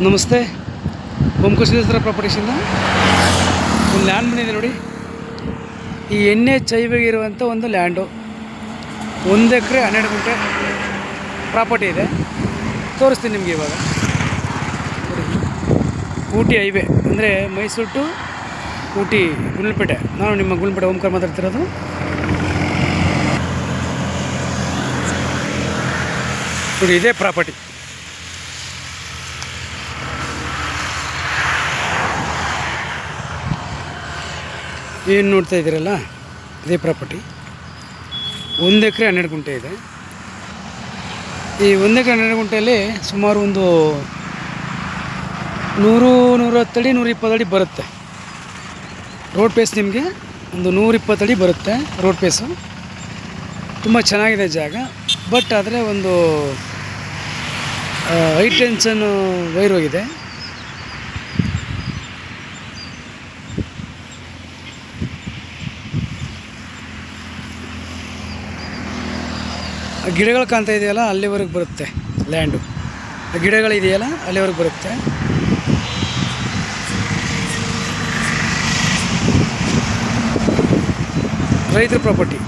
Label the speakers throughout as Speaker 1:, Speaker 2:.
Speaker 1: ನಮಸ್ತೆ. ಓಂಕಾರೇಶ್ವರ ಪ್ರಾಪರ್ಟೀಸಿಂದ ಒಂದು ಲ್ಯಾಂಡ್ ಬಂದಿದೆ ನೋಡಿ. ಈ ಎಣ್ಣೆ ಚೈವಿಗೆ ಇರುವಂಥ ಒಂದು ಲ್ಯಾಂಡು 1 ಎಕರೆ 12 ಗುಂಟೆ ಪ್ರಾಪರ್ಟಿ ಇದೆ. ತೋರಿಸ್ತೀನಿ ನಿಮಗೆ ಇವಾಗ. ಊಟಿ ಹೈವೇ ಅಂದರೆ ಮೈಸೂರು ಟು ಊಟಿ ಗುಂಡ್ಲುಪೇಟೆ. ನಾನು ನಿಮ್ಮ ಗುಂಡ್ಲುಪೇಟೆ ಓಂಕಾರ ಮಾತಾಡ್ತಿರೋದು. ನೋಡಿ, ಇದೇ ಪ್ರಾಪರ್ಟಿ. ಏನು ನೋಡ್ತಾ ಇದ್ದೀರಲ್ಲ, ಇದೇ ಪ್ರಾಪರ್ಟಿ. 1 ಎಕರೆ 12 ಗುಂಟೆ ಇದೆ. ಈ 1 ಎಕರೆ 12 ಗುಂಟೆಯಲ್ಲಿ ಸುಮಾರು ಒಂದು 100-110 ಅಡಿ 120 ಅಡಿ ಬರುತ್ತೆ ರೋಡ್ ಪೇಸ್. ನಿಮಗೆ ಒಂದು 120 ಅಡಿ ಬರುತ್ತೆ ರೋಡ್ ಪೇಸು. ತುಂಬ ಚೆನ್ನಾಗಿದೆ ಜಾಗ. ಬಟ್ ಆದರೆ ಒಂದು ಹೈ ಟೆನ್ಷನ್ ವೈರ್ ಹೋಗಿದೆ. ಗಿಡಗಳು ಕಾಣ್ತಾ ಇದೆಯಲ್ಲ, ಅಲ್ಲಿವರೆಗೆ ಬರುತ್ತೆ ಲ್ಯಾಂಡು. ಗಿಡಗಳಿದೆಯಲ್ಲ ಅಲ್ಲಿವರೆಗೆ ಬರುತ್ತೆ. ರೈತರ ಪ್ರಾಪರ್ಟಿ.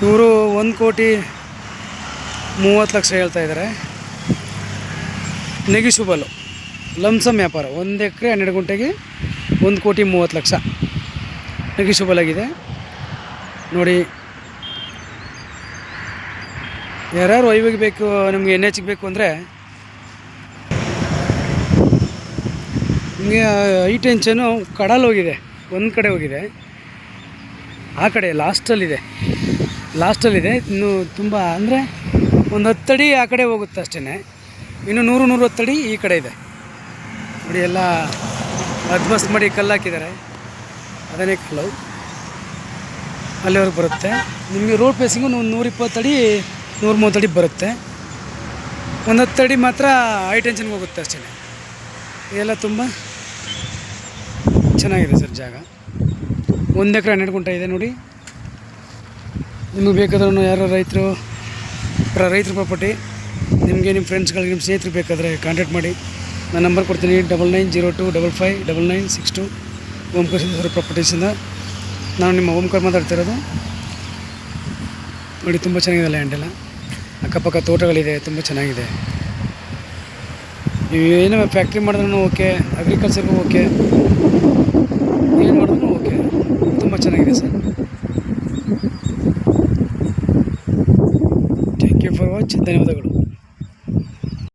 Speaker 1: ಇವರು 1,30,00,000 ಹೇಳ್ತಾ ಇದ್ದಾರೆ. ನೆಗಿಶುಬಲು ಲಂಸಮ್ ವ್ಯಾಪಾರ. 1 ಎಕರೆ 12 ಗುಂಟೆಗೆ 1,30,00,000 ನೆಗಿಶುಬಲ್ ಆಗಿದೆ ನೋಡಿ. ಯಾರ್ಯಾರು ಹೈವೇಗೆ ಬೇಕು, ನಿಮಗೆ NHಗೆ ಬೇಕು ಅಂದರೆ ನಿಮಗೆ ಹೈ ಟೆನ್ಷನು ಕಡಲ್ ಹೋಗಿದೆ, ಒಂದು ಕಡೆ ಹೋಗಿದೆ. ಆ ಕಡೆ ಲಾಸ್ಟಲ್ಲಿದೆ. ಇನ್ನು ತುಂಬ ಅಂದರೆ ಒಂದು 10 ಅಡಿ ಆ ಕಡೆ ಹೋಗುತ್ತೆ ಅಷ್ಟೇ. ಇನ್ನು 100-110 ಅಡಿ ಈ ಕಡೆ ಇದೆ ನೋಡಿ. ಎಲ್ಲ ಅದ್ಮಸ್ತ್ ಮಾಡಿ ಕಲ್ಲು ಹಾಕಿದ್ದಾರೆ. ಅದನ್ನೇ ಕಲ್ಲು ಅಲ್ಲಿವರೆಗೆ ಬರುತ್ತೆ. ನಿಮಗೆ ರೋಡ್ ಪೇಸಿಂಗು 120 ಅಡಿ 130 ಅಡಿ ಬರುತ್ತೆ. ಒಂದು 10 ಅಡಿ ಮಾತ್ರ ಹೈ ಟೆನ್ಷನ್ಗೆ ಹೋಗುತ್ತೆ ಅಷ್ಟೇ. ಇದೆಲ್ಲ ತುಂಬ ಚೆನ್ನಾಗಿದೆ ಸರ್ ಜಾಗ. 1 ಎಕರೆ 12 ಗುಂಟೆ ಇದೆ ನೋಡಿ. ನಿಮಗೆ ಬೇಕಾದ್ರೂ ಯಾರೋ ರೈತರ ಪ್ರಾಪರ್ಟಿ, ನಿಮಗೆ ನಿಮ್ಮ ಫ್ರೆಂಡ್ಸ್ಗಳಿಗೆ, ನಿಮ್ಮ ಸ್ನೇಹಿತರು ಬೇಕಾದರೆ ಕಾಂಟ್ಯಾಕ್ಟ್ ಮಾಡಿ. ನಾನು ನಂಬರ್ ಕೊಡ್ತೀನಿ 9902559962 ಓಂಕಾರೇಶ್ವರ ಪ್ರಾಪರ್ಟೀಸಿಂದ. ನಾನು ನಿಮ್ಮ ಓಂಕಾರ ಮಾತಾಡ್ತಿರೋದು ನೋಡಿ. ತುಂಬ ಚೆನ್ನಾಗಿದೆ ಲ್ಯಾಂಡ್ ಎಲ್ಲ. ಅಕ್ಕಪಕ್ಕ ತೋಟಗಳಿದೆ, ತುಂಬ ಚೆನ್ನಾಗಿದೆ. ನೀವು ಏನೋ ಫ್ಯಾಕ್ಟ್ರಿ ಮಾಡಿದ್ರೂ ಓಕೆ, ಅಗ್ರಿಕಲ್ಚರ್ಗೂ ಓಕೆ, ಏನು ಮಾಡಿದ್ರೂ ಓಕೆ. ತುಂಬ ಚೆನ್ನಾಗಿದೆ sir. Thank you for watch. ಧನ್ಯವಾದಗಳು.